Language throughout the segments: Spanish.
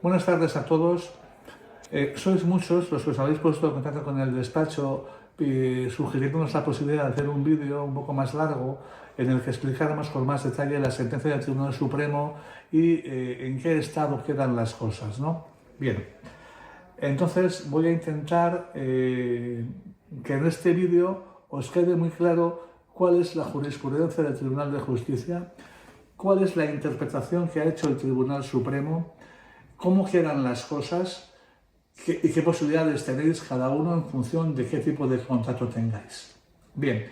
Buenas tardes a todos. Sois muchos los que os habéis puesto en contacto con el despacho sugiriéndonos la posibilidad de hacer un vídeo un poco más largo en el que explicáramos con más detalle la sentencia del Tribunal Supremo y en qué estado quedan las cosas, ¿no? Bien, entonces voy a intentar que en este vídeo os quede muy claro cuál es la jurisprudencia del Tribunal de Justicia, cuál es la interpretación que ha hecho el Tribunal Supremo, cómo quedan las cosas y qué posibilidades tenéis cada uno en función de qué tipo de contrato tengáis. Bien,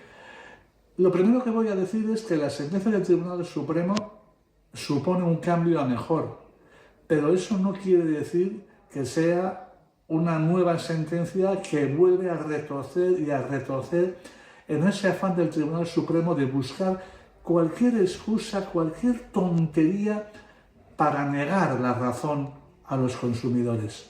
lo primero que voy a decir es que la sentencia del Tribunal Supremo supone un cambio a mejor, pero eso no quiere decir que sea una nueva sentencia que vuelve a retorcer y a retorcer en ese afán del Tribunal Supremo de buscar cualquier excusa, cualquier tontería para negar la razón a los consumidores.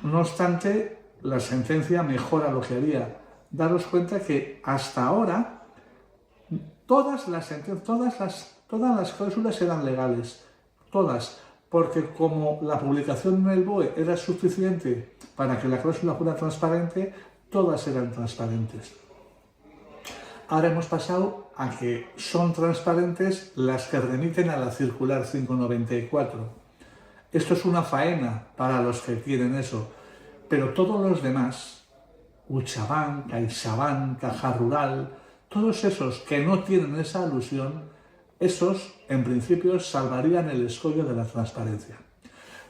No obstante, la sentencia mejora lo que haría. Daros cuenta que hasta ahora todas las cláusulas eran legales, todas, porque como la publicación en el BOE era suficiente para que la cláusula fuera transparente, todas eran transparentes. Ahora hemos pasado a que son transparentes las que remiten a la circular 594. Esto es una faena para los que quieren eso, pero todos los demás, Kutxabank, CaixaBank, Caja Rural, todos esos que no tienen esa alusión, esos en principio salvarían el escollo de la transparencia.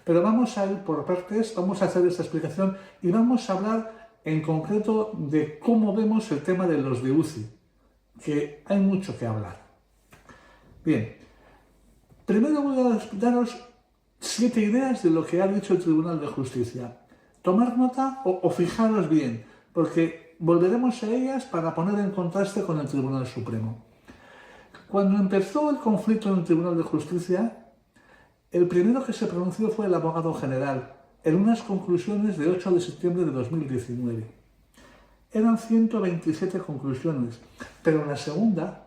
Pero vamos a ir por partes, vamos a hacer esta explicación y vamos a hablar en concreto de cómo vemos el tema de los de UCI, que hay mucho que hablar. Bien, primero voy a daros 7 ideas de lo que ha dicho el Tribunal de Justicia. Tomar nota o fijaros bien, porque volveremos a ellas para poner en contraste con el Tribunal Supremo. Cuando empezó el conflicto en el Tribunal de Justicia, el primero que se pronunció fue el abogado general, en unas conclusiones de 8 de septiembre de 2019. Eran 127 conclusiones, pero en la segunda,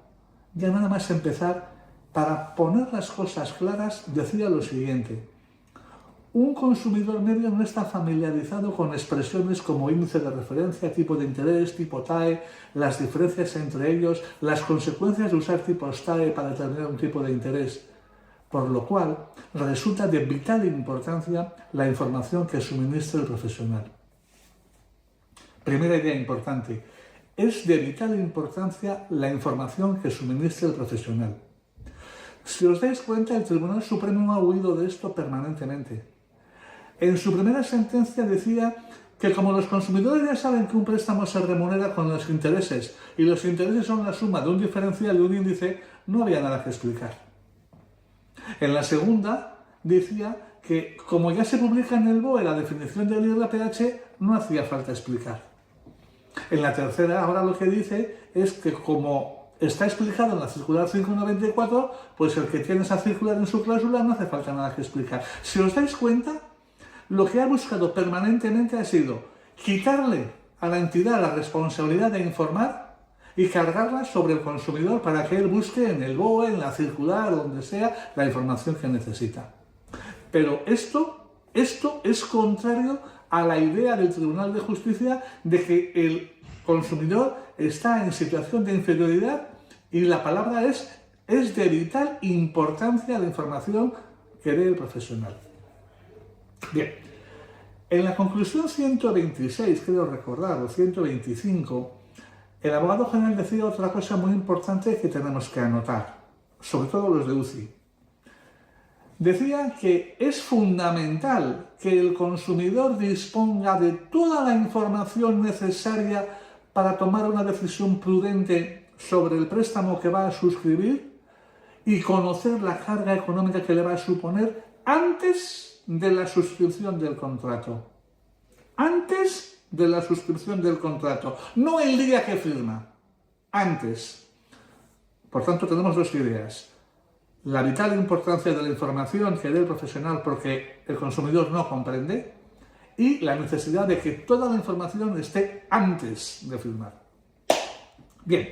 ya nada más empezar, para poner las cosas claras, decía lo siguiente: un consumidor medio no está familiarizado con expresiones como índice de referencia, tipo de interés, tipo TAE, las diferencias entre ellos, las consecuencias de usar tipos TAE para determinar un tipo de interés, por lo cual resulta de vital importancia la información que suministra el profesional. Primera idea importante: es de vital importancia la información que suministra el profesional. Si os dais cuenta, el Tribunal Supremo ha huido de esto permanentemente. En su primera sentencia decía que como los consumidores ya saben que un préstamo se remunera con los intereses y los intereses son la suma de un diferencial y un índice, no había nada que explicar. En la segunda decía que como ya se publica en el BOE la definición del IRPH, no hacía falta explicar. En la tercera, ahora lo que dice es que como está explicado en la circular 594, pues el que tiene esa circular en su cláusula no hace falta nada que explicar. Si os dais cuenta, lo que ha buscado permanentemente ha sido quitarle a la entidad la responsabilidad de informar y cargarla sobre el consumidor para que él busque en el BOE, en la circular, donde sea, la información que necesita. Pero esto es contrario a la idea del Tribunal de Justicia de que el consumidor está en situación de inferioridad y la palabra es de vital importancia la información que dé el profesional. Bien, en la conclusión 126, creo recordar, o 125, el abogado general decía otra cosa muy importante que tenemos que anotar, sobre todo los de UCI. Decía que es fundamental que el consumidor disponga de toda la información necesaria para tomar una decisión prudente sobre el préstamo que va a suscribir y conocer la carga económica que le va a suponer antes de la suscripción del contrato. Antes de la suscripción del contrato, no el día que firma, antes. Por tanto, tenemos dos ideas: la vital importancia de la información que dé el profesional porque el consumidor no comprende, y la necesidad de que toda la información esté antes de firmar. Bien,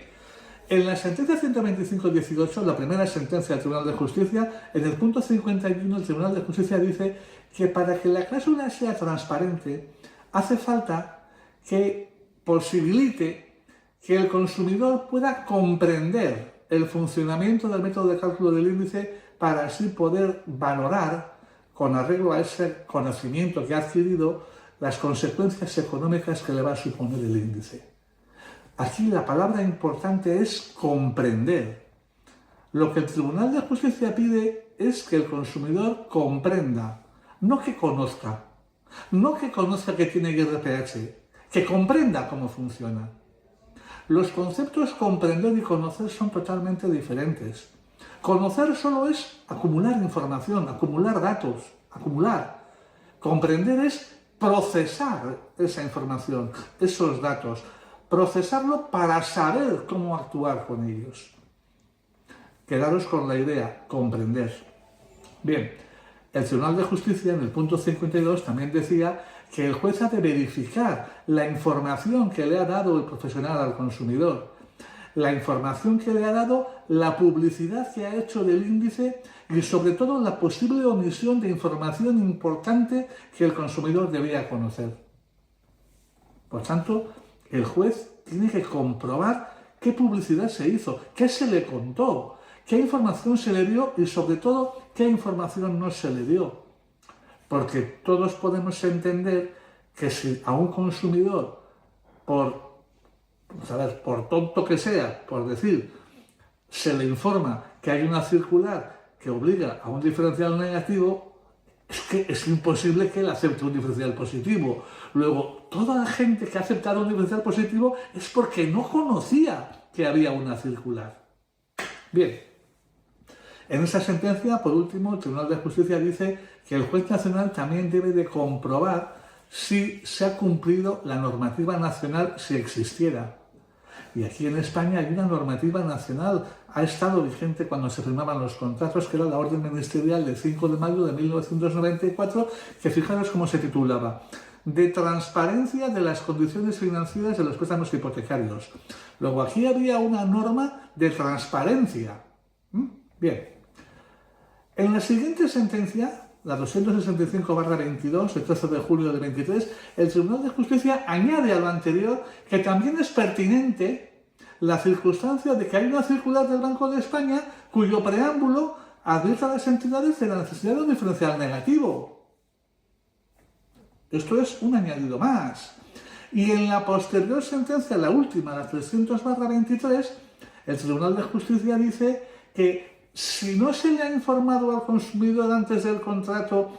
En la sentencia 125/18, la primera sentencia del Tribunal de Justicia, en el punto 51, el Tribunal de Justicia dice que para que la cláusula sea transparente, hace falta que posibilite que el consumidor pueda comprender el funcionamiento del método de cálculo del índice para así poder valorar, con arreglo a ese conocimiento que ha adquirido, las consecuencias económicas que le va a suponer el índice. Aquí la palabra importante es comprender. Lo que el Tribunal de Justicia pide es que el consumidor comprenda, no que conozca. No que conozca que tiene IRPH, que comprenda cómo funciona. Los conceptos comprender y conocer son totalmente diferentes. Conocer solo es acumular información, acumular datos, acumular. Comprender es procesar esa información, esos datos, procesarlo para saber cómo actuar con ellos. Quedaros con la idea, comprender. Bien, el Tribunal de Justicia en el punto 52 también decía que el juez ha de verificar la información que le ha dado el profesional al consumidor, la información que le ha dado, la publicidad que ha hecho del índice y sobre todo la posible omisión de información importante que el consumidor debía conocer. Por tanto, el juez tiene que comprobar qué publicidad se hizo, qué se le contó, qué información se le dio y sobre todo qué información no se le dio. Porque todos podemos entender que si a un consumidor, por tonto que sea, por decir, se le informa que hay una circular que obliga a un diferencial negativo, es que es imposible que él acepte un diferencial positivo. Luego, toda la gente que ha aceptado un diferencial positivo es porque no conocía que había una circular. Bien, en esa sentencia, por último, el Tribunal de Justicia dice que el juez nacional también debe de comprobar si se ha cumplido la normativa nacional, si existiera. Y aquí en España hay una normativa nacional, ha estado vigente cuando se firmaban los contratos, que era la Orden Ministerial del 5 de mayo de 1994, que fijaros cómo se titulaba: de transparencia de las condiciones financieras de los préstamos hipotecarios. Luego aquí había una norma de transparencia. Bien. En la siguiente sentencia, la 265/22, el 13 de julio de 23, el Tribunal de Justicia añade a lo anterior que también es pertinente la circunstancia de que hay una circular del Banco de España cuyo preámbulo advierte a las entidades de la necesidad de un diferencial negativo. Esto es un añadido más. Y en la posterior sentencia, la última, la 300/23, el Tribunal de Justicia dice que si no se le ha informado al consumidor antes del contrato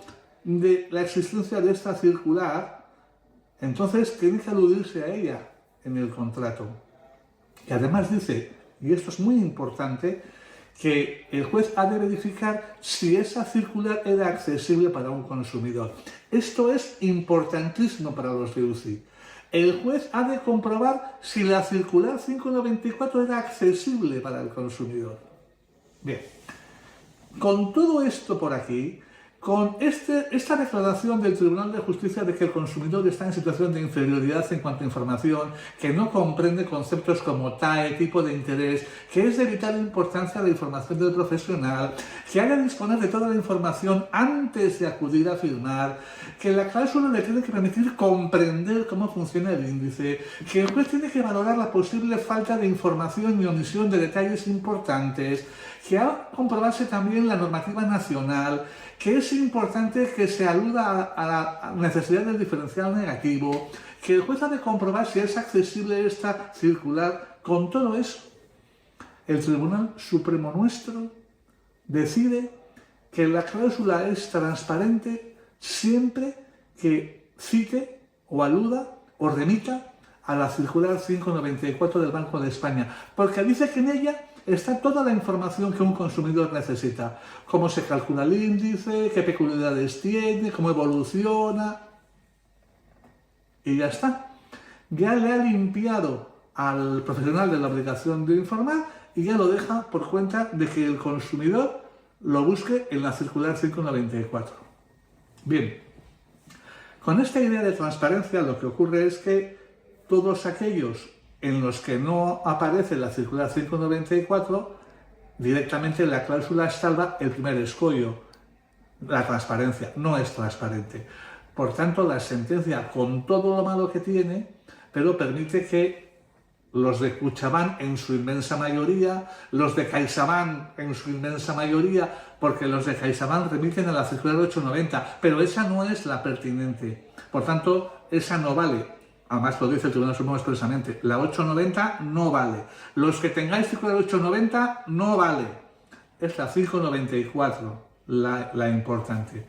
de la existencia de esta circular, entonces tiene que aludirse a ella en el contrato. Y además dice, y esto es muy importante, que el juez ha de verificar si esa circular era accesible para un consumidor. Esto es importantísimo para los de UCI. El juez ha de comprobar si la circular 594 era accesible para el consumidor. Bien, con todo esto por aquí, con esta declaración del Tribunal de Justicia de que el consumidor está en situación de inferioridad en cuanto a información, que no comprende conceptos como TAE, tipo de interés, que es de vital importancia la información del profesional, que ha de disponer de toda la información antes de acudir a firmar, que la cláusula le tiene que permitir comprender cómo funciona el índice, que el juez tiene que valorar la posible falta de información y omisión de detalles importantes, que ha de comprobarse también la normativa nacional, que es importante que se aluda a la necesidad del diferencial negativo, que el juez ha de comprobar si es accesible esta circular. Con todo eso, el Tribunal Supremo nuestro decide que la cláusula es transparente siempre que cite o aluda o remita a la circular 594 del Banco de España, porque dice que en ella está toda la información que un consumidor necesita. Cómo se calcula el índice, qué peculiaridades tiene, cómo evoluciona. Y ya está. Ya le ha limpiado al profesional de la obligación de informar y ya lo deja por cuenta de que el consumidor lo busque en la circular 594. Bien. Con esta idea de transparencia lo que ocurre es que todos aquellos en los que no aparece la circular 594, directamente la cláusula salva el primer escollo, la transparencia, no es transparente. Por tanto, la sentencia, con todo lo malo que tiene, pero permite que los de Kutxabank en su inmensa mayoría, los de CaixaBank en su inmensa mayoría, porque los de CaixaBank remiten a la circular 890, pero esa no es la pertinente. Por tanto, esa no vale. Además lo dice el Tribunal Supremo expresamente. La 890 no vale. Los que tengáis circular 890 no vale. Es la 594 la importante.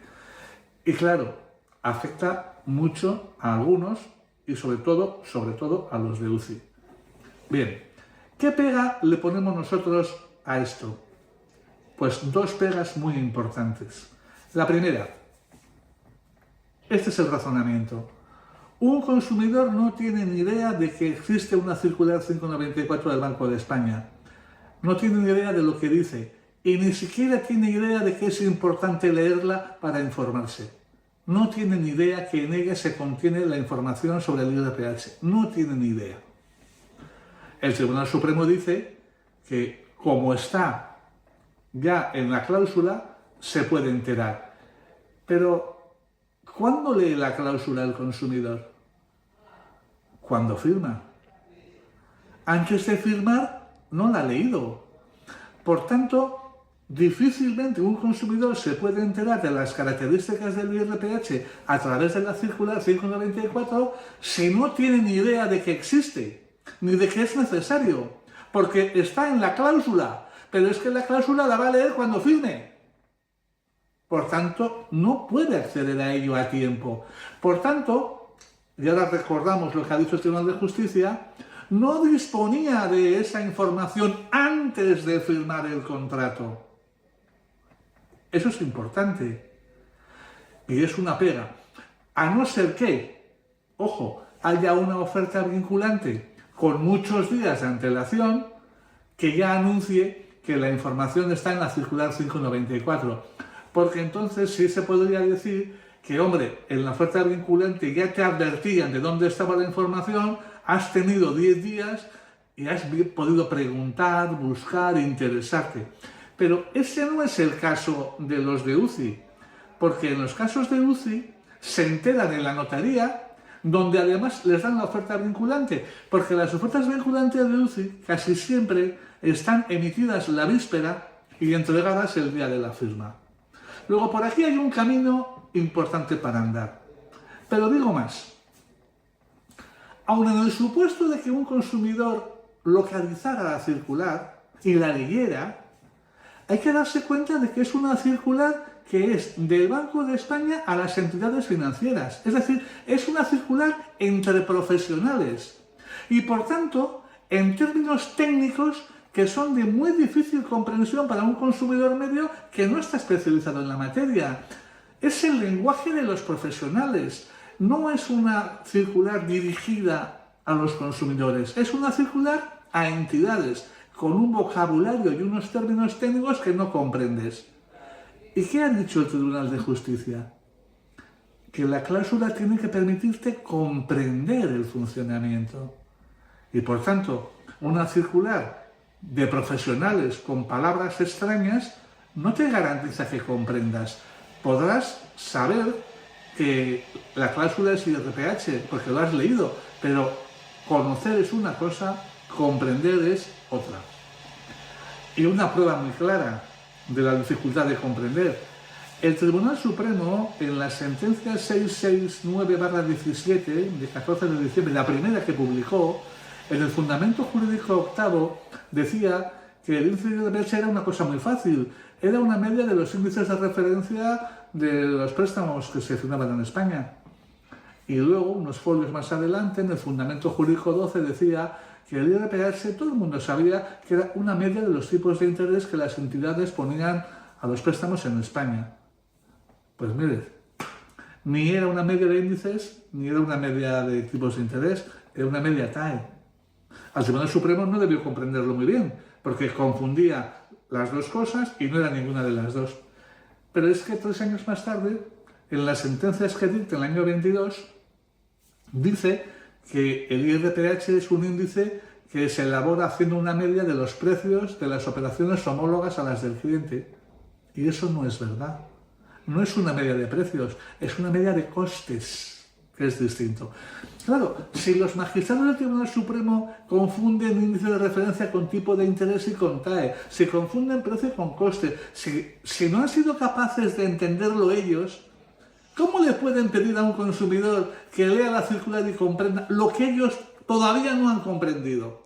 Y claro, afecta mucho a algunos y sobre todo a los de UCI. Bien, ¿qué pega le ponemos nosotros a esto? Pues dos pegas muy importantes. La primera, este es el razonamiento. Un consumidor no tiene ni idea de que existe una circular 594 del Banco de España. No tiene ni idea de lo que dice y ni siquiera tiene idea de que es importante leerla para informarse. No tiene ni idea que en ella se contiene la información sobre el IRPH. No tiene ni idea. El Tribunal Supremo dice que, como está ya en la cláusula, se puede enterar. Pero, ¿cuándo lee la cláusula el consumidor? Cuando firma. Antes de firmar, no la ha leído. Por tanto, difícilmente un consumidor se puede enterar de las características del IRPH a través de la circular 594 si no tiene ni idea de que existe, ni de que es necesario, porque está en la cláusula, pero es que la cláusula la va a leer cuando firme. Por tanto, no puede acceder a ello a tiempo. Por tanto, y ahora recordamos lo que ha dicho el Tribunal de Justicia, no disponía de esa información antes de firmar el contrato. Eso es importante. Y es una pega. A no ser que, ojo, haya una oferta vinculante con muchos días de antelación que ya anuncie que la información está en la circular 594. Porque entonces sí se podría decir que, hombre, en la oferta vinculante ya te advertían de dónde estaba la información, has tenido 10 días y has podido preguntar, buscar, interesarte. Pero ese no es el caso de los de UCI, porque en los casos de UCI se enteran en la notaría, donde además les dan la oferta vinculante, porque las ofertas vinculantes de UCI casi siempre están emitidas la víspera y entregadas el día de la firma. Luego, por aquí hay un camino importante para andar. Pero digo más. Aun en el supuesto de que un consumidor localizara la circular y la leyera, hay que darse cuenta de que es una circular que es del Banco de España a las entidades financieras. Es decir, es una circular entre profesionales. Y por tanto, en términos técnicos que son de muy difícil comprensión para un consumidor medio que no está especializado en la materia. Es el lenguaje de los profesionales. No es una circular dirigida a los consumidores. Es una circular a entidades con un vocabulario y unos términos técnicos que no comprendes. ¿Y qué ha dicho el Tribunal de Justicia? Que la cláusula tiene que permitirte comprender el funcionamiento. Y por tanto, una circular de profesionales con palabras extrañas no te garantiza que comprendas. Podrás saber que la cláusula es IRPH porque lo has leído, pero conocer es una cosa, comprender es otra. Y una prueba muy clara de la dificultad de comprender. El Tribunal Supremo, en la sentencia 669/17 de 14 de diciembre, la primera que publicó, en el Fundamento Jurídico Octavo, decía que el índice de IRPH era una cosa muy fácil. Era una media de los índices de referencia de los préstamos que se firmaban en España. Y luego, unos folios más adelante, en el Fundamento Jurídico 12 decía que el IRPH, todo el mundo sabía que era una media de los tipos de interés que las entidades ponían a los préstamos en España. Pues mire, ni era una media de índices, ni era una media de tipos de interés, era una media TAE. Al Tribunal Supremo no debió comprenderlo muy bien, porque confundía las dos cosas y no era ninguna de las dos. Pero es que 3 años más tarde, en las sentencias que dicta en el año 22, dice que el IRPH es un índice que se elabora haciendo una media de los precios de las operaciones homólogas a las del cliente. Y eso no es verdad. No es una media de precios, es una media de costes, que es distinto. Claro, si los magistrados del Tribunal Supremo confunden índice de referencia con tipo de interés y con TAE, si confunden precio con coste, si no han sido capaces de entenderlo ellos, ¿cómo le pueden pedir a un consumidor que lea la circular y comprenda lo que ellos todavía no han comprendido?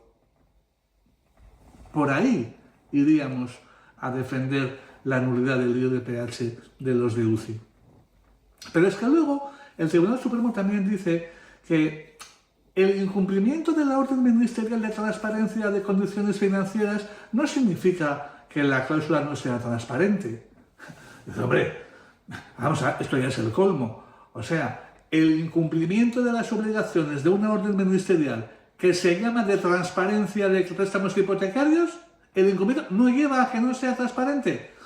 Por ahí iríamos a defender la nulidad del IRPH de los de UCI. Pero es que luego el Tribunal Supremo también dice que el incumplimiento de la orden ministerial de transparencia de condiciones financieras no significa que la cláusula no sea transparente. Dice, hombre, vamos a, esto ya es el colmo. O sea, el incumplimiento de las obligaciones de una orden ministerial que se llama de transparencia de préstamos hipotecarios, el incumplimiento no lleva a que no sea transparente.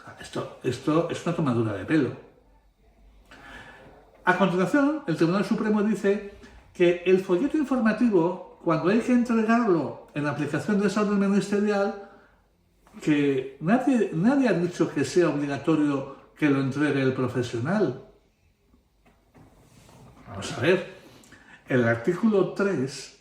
Esto es una tomadura de pelo. A continuación, el Tribunal Supremo dice que el folleto informativo, cuando hay que entregarlo en aplicación de esa orden ministerial, que nadie ha dicho que sea obligatorio que lo entregue el profesional. Vamos a ver, el artículo 3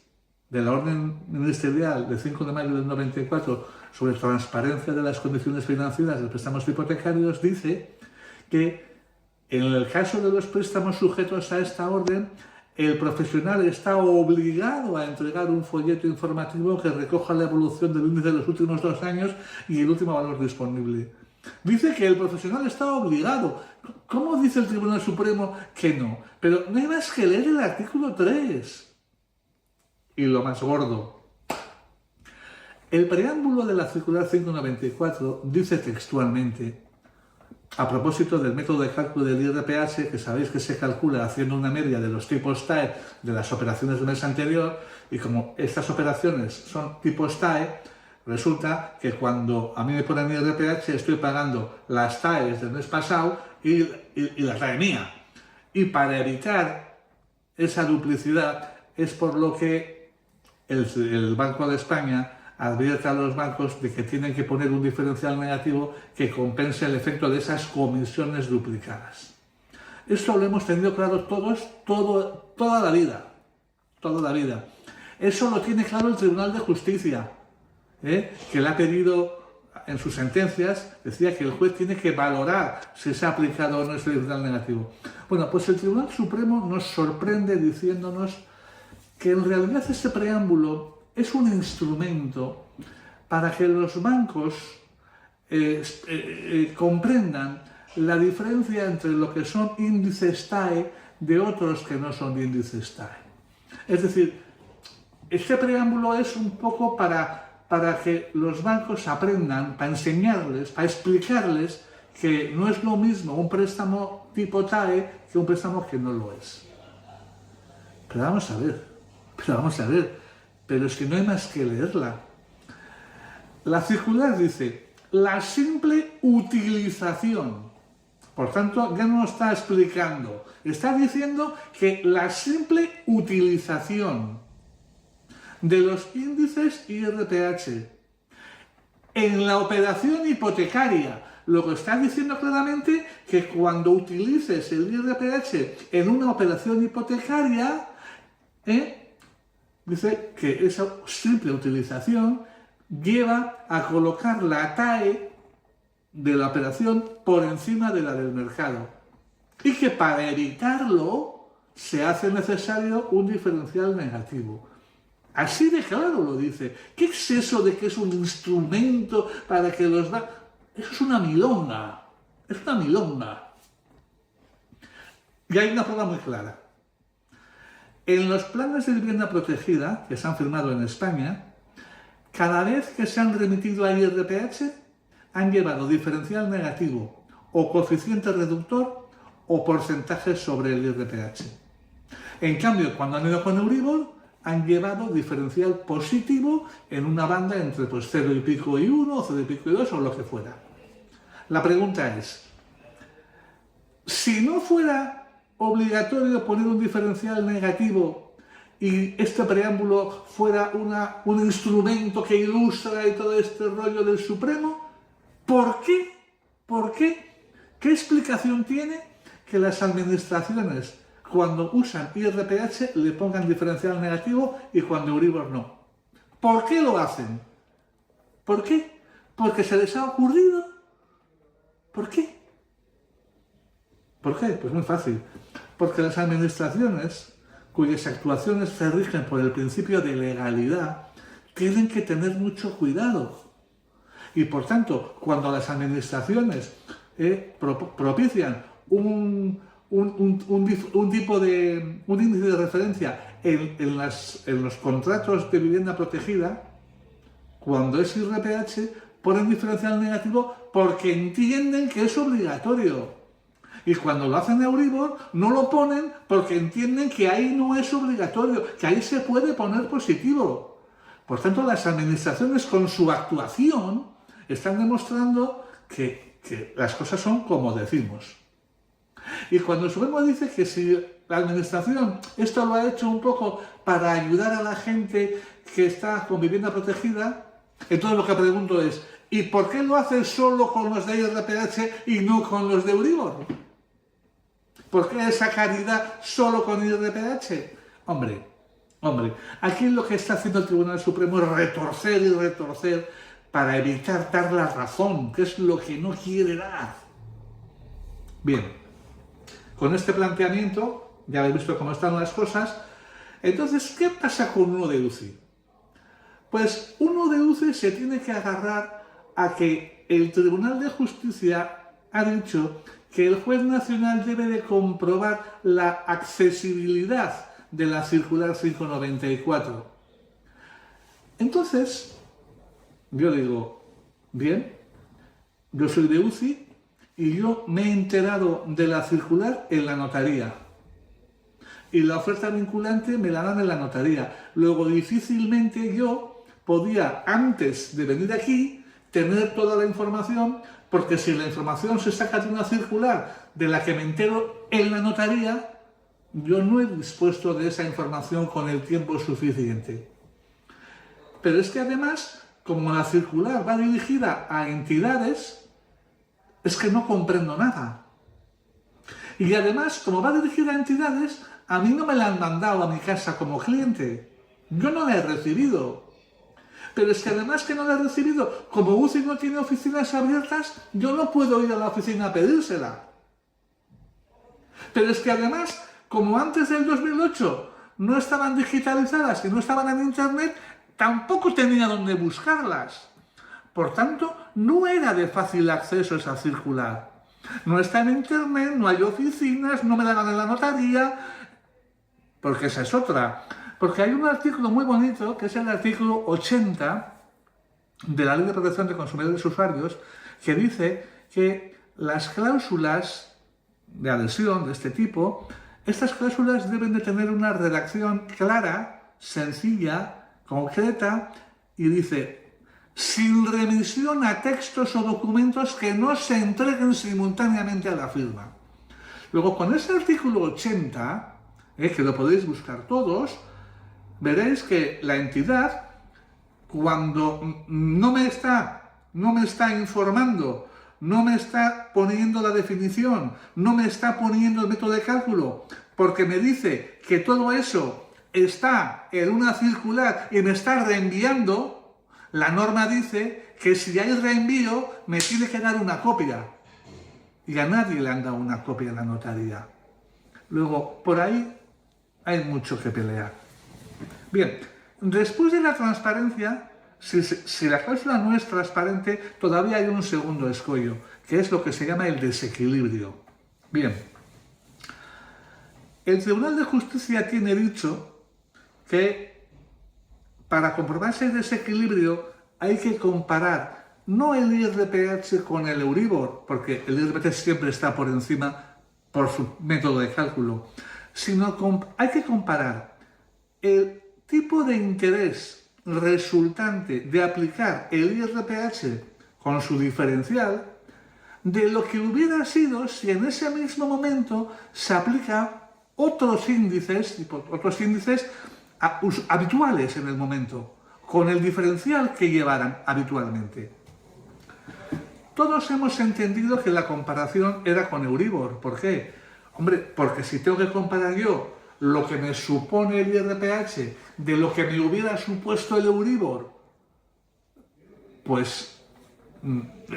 de la orden ministerial de 5 de mayo del 94 sobre transparencia de las condiciones financieras de préstamos hipotecarios dice que en el caso de los préstamos sujetos a esta orden, el profesional está obligado a entregar un folleto informativo que recoja la evolución del índice de los últimos 2 años y el último valor disponible. Dice que el profesional está obligado. ¿Cómo dice el Tribunal Supremo que no? Pero no hay más que leer el artículo 3. Y lo más gordo. El preámbulo de la circular 594 dice textualmente, a propósito del método de cálculo del IRPH, que sabéis que se calcula haciendo una media de los tipos TAE de las operaciones del mes anterior, y como estas operaciones son tipos TAE, resulta que cuando a mí me ponen IRPH estoy pagando las TAEs del mes pasado y la TAE mía. Y para evitar esa duplicidad es por lo que el Banco de España advierte a los bancos de que tienen que poner un diferencial negativo que compense el efecto de esas comisiones duplicadas. Esto lo hemos tenido claro todos, toda la vida. Toda la vida. Eso lo tiene claro el Tribunal de Justicia, que le ha pedido en sus sentencias, decía que el juez tiene que valorar si se ha aplicado o no ese diferencial negativo. Bueno, pues el Tribunal Supremo nos sorprende diciéndonos que en realidad ese preámbulo es un instrumento para que los bancos comprendan la diferencia entre lo que son índices TAE de otros que no son índices TAE. Es decir, este preámbulo es un poco para que los bancos aprendan, para enseñarles, para explicarles que no es lo mismo un préstamo tipo TAE que un préstamo que no lo es. Pero vamos a ver, pero es que no hay más que leerla. La circular dice, la simple utilización. Por tanto, ya no está explicando, está diciendo que la simple utilización de los índices IRPH en la operación hipotecaria. Lo que está diciendo claramente que cuando utilices el IRPH en una operación hipotecaria, dice que esa simple utilización lleva a colocar la TAE de la operación por encima de la del mercado y que para evitarlo se hace necesario un diferencial negativo. Así de claro lo dice. ¿Qué es eso de que es un instrumento para que los bancos? Eso es una milonga. Es una milonga. Y hay una prueba muy clara. En los planes de vivienda protegida que se han firmado en España, cada vez que se han remitido a IRPH, han llevado diferencial negativo o coeficiente reductor o porcentaje sobre el IRPH. En cambio, cuando han ido con Euribor, han llevado diferencial positivo en una banda entre 0 y pico y 1, o 0 y pico y 2, o lo que fuera. La pregunta es, si no fuera obligatorio poner un diferencial negativo y este preámbulo fuera un instrumento que ilustra y todo este rollo del Supremo? ¿Por qué? ¿Por qué? ¿Qué explicación tiene que las administraciones, cuando usan IRPH, le pongan diferencial negativo y cuando Euribor no? ¿Por qué lo hacen? ¿Por qué? ¿Porque se les ha ocurrido? ¿Por qué? ¿Por qué? Pues muy fácil. Porque las administraciones, cuyas actuaciones se rigen por el principio de legalidad, tienen que tener mucho cuidado. Y por tanto, cuando las administraciones propician un índice de referencia en los contratos de vivienda protegida, cuando es IRPH, ponen diferencial negativo porque entienden que es obligatorio. Y cuando lo hacen Euribor, no lo ponen porque entienden que ahí no es obligatorio, que ahí se puede poner positivo. Por tanto, las administraciones con su actuación están demostrando que las cosas son como decimos. Y cuando el Supremo dice que si la administración esto lo ha hecho un poco para ayudar a la gente que está con vivienda protegida, entonces lo que pregunto es, ¿y por qué lo hace solo con los de IRPH y no con los de Euribor? ¿Por qué esa caridad solo con IRPH? Hombre, aquí lo que está haciendo el Tribunal Supremo es retorcer y retorcer para evitar dar la razón, que es lo que no quiere dar. Bien, con este planteamiento, ya habéis visto cómo están las cosas, entonces, ¿qué pasa con uno de UCI? Pues uno de UCI se tiene que agarrar a que el Tribunal de Justicia ha dicho que el juez nacional debe de comprobar la accesibilidad de la circular 594. Entonces, yo digo, bien, yo soy de UCI y yo me he enterado de la circular en la notaría. Y la oferta vinculante me la dan en la notaría. Luego, difícilmente yo podía, antes de venir aquí, tener toda la información, porque si la información se saca de una circular de la que me entero en la notaría, yo no he dispuesto de esa información con el tiempo suficiente. Pero es que además, como la circular va dirigida a entidades, es que no comprendo nada. Y además, como va dirigida a entidades, a mí no me la han mandado a mi casa como cliente. Yo no la he recibido. Pero es que además que no la he recibido, como UCI no tiene oficinas abiertas, yo no puedo ir a la oficina a pedírsela. Pero es que además, como antes del 2008 no estaban digitalizadas y no estaban en Internet, tampoco tenía dónde buscarlas. Por tanto, no era de fácil acceso esa circular. No está en Internet, no hay oficinas, no me la dan en la notaría, porque esa es otra. Porque hay un artículo muy bonito, que es el artículo 80 de la Ley de Protección de Consumidores y Usuarios, que dice que las cláusulas de adhesión de este tipo, estas cláusulas deben de tener una redacción clara, sencilla, concreta, y dice, sin remisión a textos o documentos que no se entreguen simultáneamente a la firma. Luego, con ese artículo 80, que lo podéis buscar todos, veréis que la entidad, cuando no me está informando, no me está poniendo la definición, no me está poniendo el método de cálculo, porque me dice que todo eso está en una circular y me está reenviando, la norma dice que si hay reenvío me tiene que dar una copia. Y a nadie le han dado una copia en la notaría. Luego, por ahí hay mucho que pelear. Bien, después de la transparencia, si la cláusula no es transparente, todavía hay un segundo escollo, que es lo que se llama el desequilibrio. Bien, el Tribunal de Justicia tiene dicho que para comprobar ese desequilibrio hay que comparar no el IRPH con el Euribor, porque el IRPH siempre está por encima por su método de cálculo, sino hay que comparar el tipo de interés resultante de aplicar el IRPH con su diferencial de lo que hubiera sido si en ese mismo momento se aplica otros índices habituales en el momento, con el diferencial que llevaran habitualmente. Todos hemos entendido que la comparación era con Euribor. ¿Por qué? Hombre, porque si tengo que comparar yo lo que me supone el IRPH de lo que me hubiera supuesto el Euribor, pues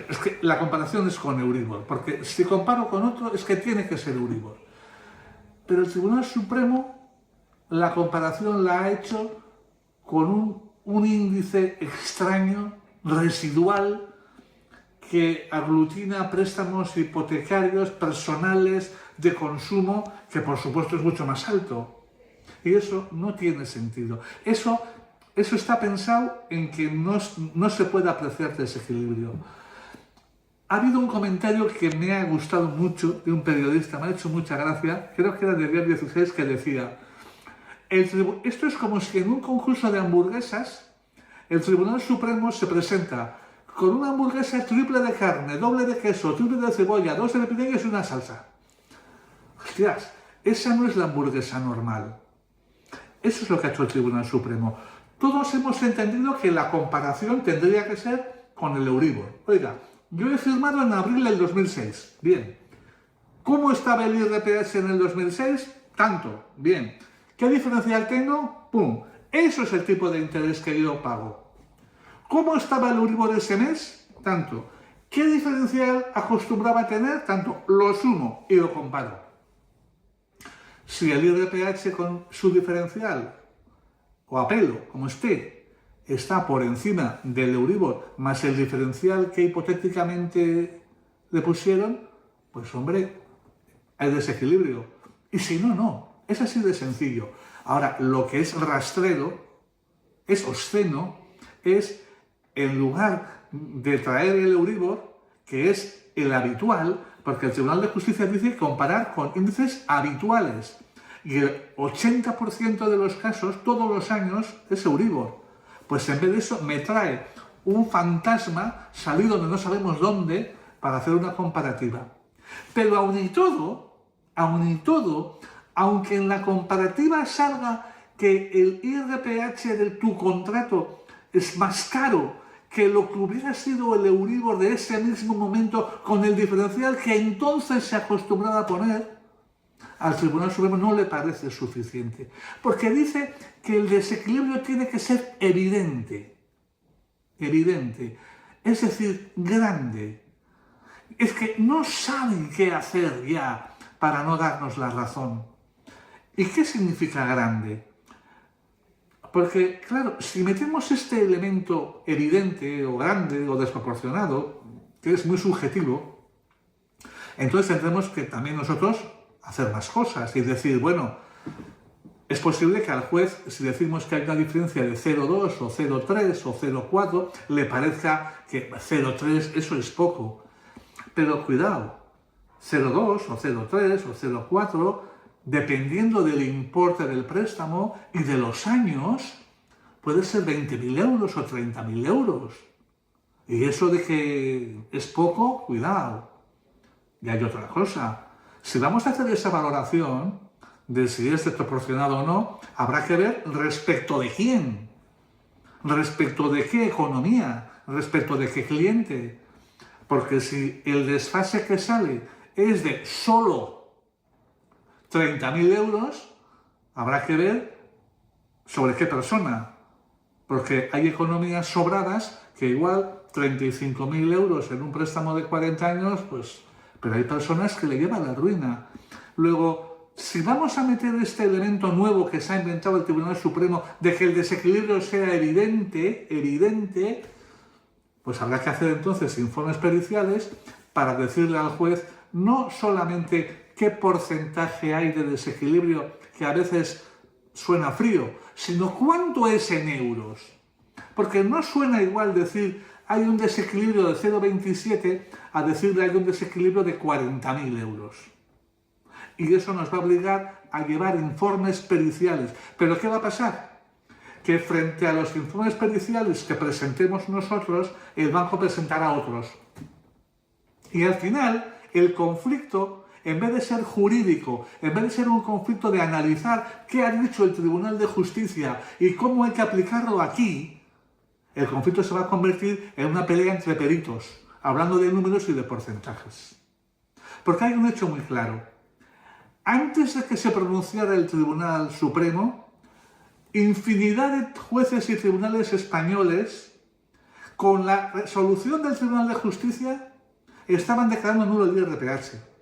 es que la comparación es con Euribor, porque si comparo con otro es que tiene que ser Euribor. Pero el Tribunal Supremo la comparación la ha hecho con un índice extraño, residual, que aglutina préstamos hipotecarios personales de consumo, que por supuesto es mucho más alto. Y eso no tiene sentido. Eso está pensado en que no se puede apreciar desequilibrio. Ha habido un comentario que me ha gustado mucho de un periodista, me ha hecho mucha gracia, creo que era de Día 16, que decía: esto es como si en un concurso de hamburguesas el Tribunal Supremo se presenta con una hamburguesa triple de carne, doble de queso, triple de cebolla, 2 de pepinillos y una salsa. Hostias, esa no es la hamburguesa normal. Eso es lo que ha hecho el Tribunal Supremo. Todos hemos entendido que la comparación tendría que ser con el Euribor. Oiga, yo he firmado en abril del 2006. Bien. ¿Cómo estaba el IRPH en el 2006? Tanto. Bien. ¿Qué diferencial tengo? ¡Pum! Eso es el tipo de interés que yo pago. ¿Cómo estaba el Euribor ese mes? Tanto. ¿Qué diferencial acostumbraba a tener? Tanto. Lo sumo y lo comparo. Si el IRPH con su diferencial, o a pelo, como esté, está por encima del Euribor más el diferencial que hipotéticamente le pusieron, pues hombre, hay desequilibrio. Y si no, no. Es así de sencillo. Ahora, lo que es rastrero, es obsceno, es en lugar de traer el Euribor, que es el habitual, porque el Tribunal de Justicia dice comparar con índices habituales. Y el 80% de los casos, todos los años, es Euribor. Pues en vez de eso me trae un fantasma salido de no sabemos dónde para hacer una comparativa. Pero aun y todo, aunque en la comparativa salga que el IRPH de tu contrato es más caro que lo que hubiera sido el Euribor de ese mismo momento con el diferencial que entonces se acostumbraba a poner, al Tribunal Supremo no le parece suficiente. Porque dice que el desequilibrio tiene que ser evidente. Evidente. Es decir, grande. Es que no saben qué hacer ya para no darnos la razón. ¿Y qué significa grande? Porque, claro, si metemos este elemento evidente o grande o desproporcionado, que es muy subjetivo, entonces tendremos que también nosotros hacer más cosas y decir, bueno, es posible que al juez, si decimos que hay una diferencia de 0,2 o 0,3 o 0,4, le parezca que 0,3 eso es poco. Pero cuidado, 0,2 o 0,3 o 0,4, dependiendo del importe del préstamo y de los años, puede ser 20.000 euros o 30.000 euros. Y eso de que es poco, cuidado. Y hay otra cosa. Si vamos a hacer esa valoración de si es desproporcionado o no, habrá que ver respecto de quién, respecto de qué economía, respecto de qué cliente. Porque si el desfase que sale es de solo 30.000 euros, habrá que ver sobre qué persona. Porque hay economías sobradas que igual 35.000 euros en un préstamo de 40 años, pues, pero hay personas que le llevan la ruina. Luego, si vamos a meter este elemento nuevo que se ha inventado el Tribunal Supremo de que el desequilibrio sea evidente, pues habrá que hacer entonces informes periciales para decirle al juez no solamente qué porcentaje hay de desequilibrio, que a veces suena frío, sino cuánto es en euros. Porque no suena igual decir hay un desequilibrio de 0,27 a decirle hay un desequilibrio de 40.000 euros. Y eso nos va a obligar a llevar informes periciales. ¿Pero qué va a pasar? Que frente a los informes periciales que presentemos nosotros, el banco presentará otros. Y al final, el conflicto en vez de ser jurídico, en vez de ser un conflicto de analizar qué ha dicho el Tribunal de Justicia y cómo hay que aplicarlo aquí, el conflicto se va a convertir en una pelea entre peritos, hablando de números y de porcentajes. Porque hay un hecho muy claro. Antes de que se pronunciara el Tribunal Supremo, infinidad de jueces y tribunales españoles, con la resolución del Tribunal de Justicia, estaban declarando nulo el IRPH.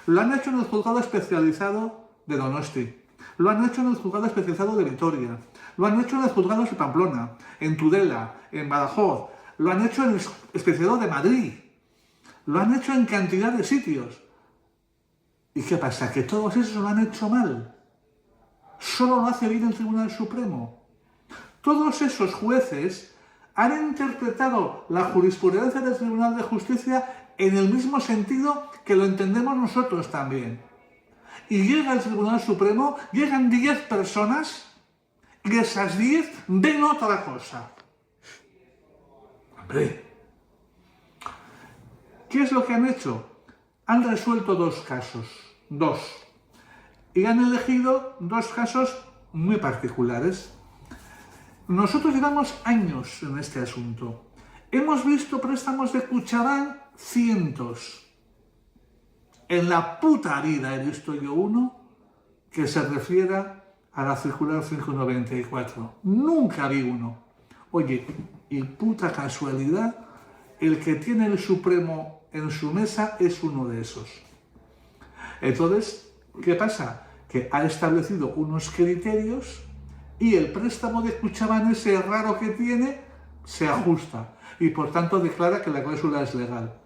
Lo han hecho en el juzgado especializado de Donosti, lo han hecho en el juzgado especializado de Vitoria, lo han hecho en los juzgados de Pamplona, en Tudela, en Badajoz, lo han hecho en el especializado de Madrid, lo han hecho en cantidad de sitios. ¿Y qué pasa? ¿Que todos esos lo han hecho mal? ¿Solo lo hace bien el Tribunal Supremo? Todos esos jueces han interpretado la jurisprudencia del Tribunal de Justicia en el mismo sentido que lo entendemos nosotros también. Y llega al Tribunal Supremo, llegan 10 personas y esas 10 ven otra cosa. Hombre, ¿qué es lo que han hecho? Han resuelto 2 casos, 2, y han elegido 2 casos muy particulares. Nosotros llevamos años en este asunto. Hemos visto préstamos de Kutxabank cientos. En la puta vida he visto yo uno que se refiera a la circular 594. Nunca vi uno. Oye, y puta casualidad, el que tiene el Supremo en su mesa es uno de esos. Entonces, ¿qué pasa? Que ha establecido unos criterios y el préstamo de Kutxabank, ese raro que tiene, se ajusta y por tanto declara que la cláusula es legal.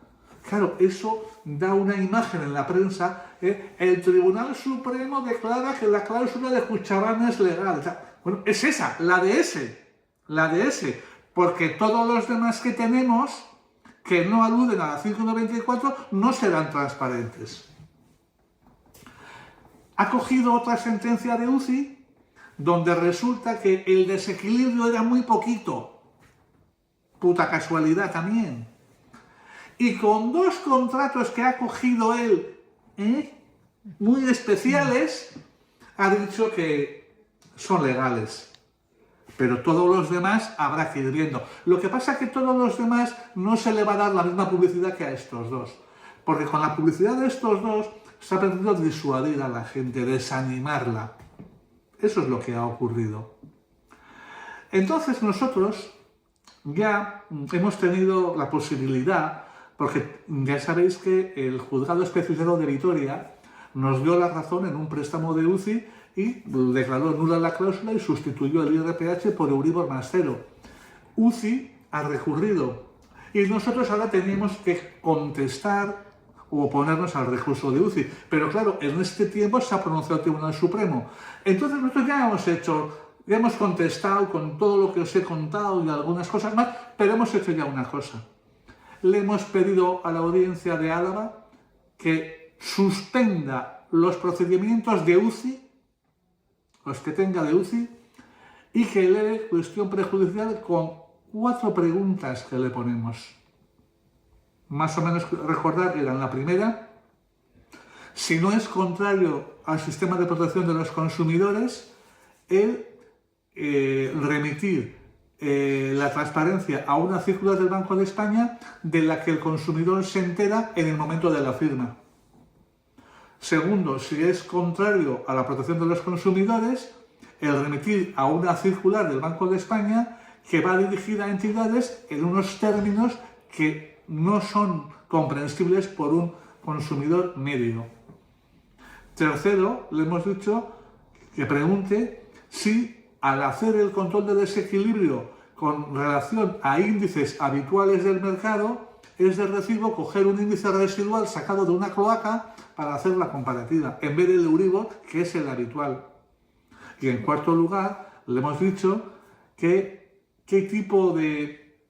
Claro, eso da una imagen en la prensa. El Tribunal Supremo declara que la cláusula de Kutxabank es legal. Bueno, es esa, la de ese, porque todos los demás que tenemos que no aluden a la 594 no serán transparentes. Ha cogido otra sentencia de UCI donde resulta que el desequilibrio era muy poquito. Puta casualidad también. Y con 2 contratos que ha cogido él, muy especiales, ha dicho que son legales. Pero todos los demás habrá que ir viendo. Lo que pasa es que todos los demás no se le va a dar la misma publicidad que a estos 2. Porque con la publicidad de estos 2 se ha pretendido disuadir a la gente, desanimarla. Eso es lo que ha ocurrido. Entonces nosotros ya hemos tenido la posibilidad, porque ya sabéis que el juzgado especializado de Vitoria nos dio la razón en un préstamo de UCI y declaró nula la cláusula y sustituyó el IRPH por Euribor más 0. UCI ha recurrido y nosotros ahora teníamos que contestar o oponernos al recurso de UCI. Pero claro, en este tiempo se ha pronunciado el Tribunal Supremo. Entonces nosotros ya hemos contestado con todo lo que os he contado y algunas cosas más, pero hemos hecho ya una cosa. Le hemos pedido a la Audiencia de Álava que suspenda los procedimientos de UCI, los que tenga de UCI, y que eleve cuestión prejudicial con 4 preguntas que le ponemos. Más o menos recordar, eran la primera: si no es contrario al sistema de protección de los consumidores, el remitir la transparencia a una circular del Banco de España de la que el consumidor se entera en el momento de la firma. Segundo, si es contrario a la protección de los consumidores, el remitir a una circular del Banco de España que va dirigida a entidades en unos términos que no son comprensibles por un consumidor medio. Tercero, le hemos dicho que pregunte si al hacer el control de desequilibrio con relación a índices habituales del mercado, es de recibo coger un índice residual sacado de una cloaca para hacer la comparativa, en vez del Euribor, que es el habitual. Y en cuarto lugar, le hemos dicho que qué tipo de...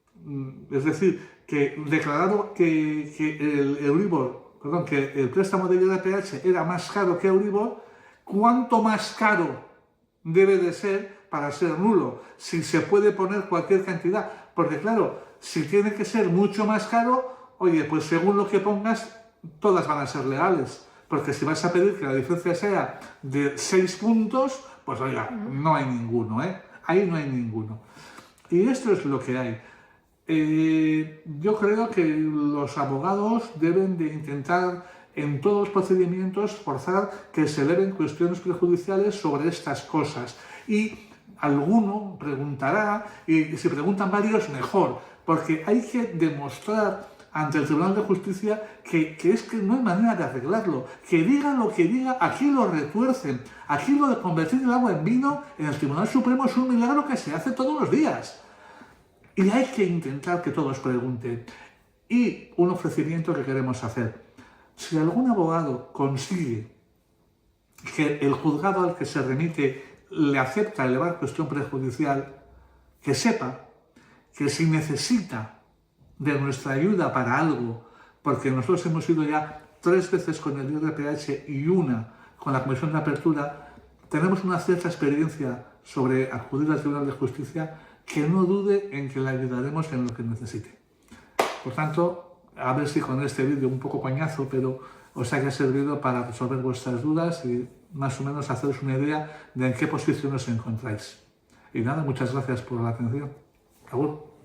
Es decir, que declarado que el Euribor, que el préstamo de IRPH era más caro que Euribor, ¿cuánto más caro debe de ser para ser nulo? Si se puede poner cualquier cantidad. Porque claro, si tiene que ser mucho más caro, oye, pues según lo que pongas, todas van a ser legales. porque si vas a pedir que la diferencia sea de 6 puntos, pues oiga, no hay ninguno, ¿eh? Ahí no hay ninguno. Y esto es lo que hay. Yo creo que los abogados deben de intentar en todos los procedimientos forzar que se eleven cuestiones prejudiciales sobre estas cosas. Y alguno preguntará, y si preguntan varios, mejor, porque hay que demostrar ante el Tribunal de Justicia que es que no hay manera de arreglarlo. Que diga lo que diga, aquí lo retuercen. Aquí lo de convertir el agua en vino en el Tribunal Supremo es un milagro que se hace todos los días. Y hay que intentar que todos pregunten. Y un ofrecimiento que queremos hacer. Si algún abogado consigue que el juzgado al que se remite le acepta elevar cuestión prejudicial, que sepa que si necesita de nuestra ayuda para algo, porque nosotros hemos ido ya 3 veces con el IRPH y una con la Comisión de Apertura, tenemos una cierta experiencia sobre acudir al Tribunal de Justicia, que no dude en que le ayudaremos en lo que necesite. Por tanto, a ver si con este vídeo un poco coñazo, pero os haya servido para resolver vuestras dudas y más o menos haceros una idea de en qué posición os encontráis. Y nada, muchas gracias por la atención. Agur.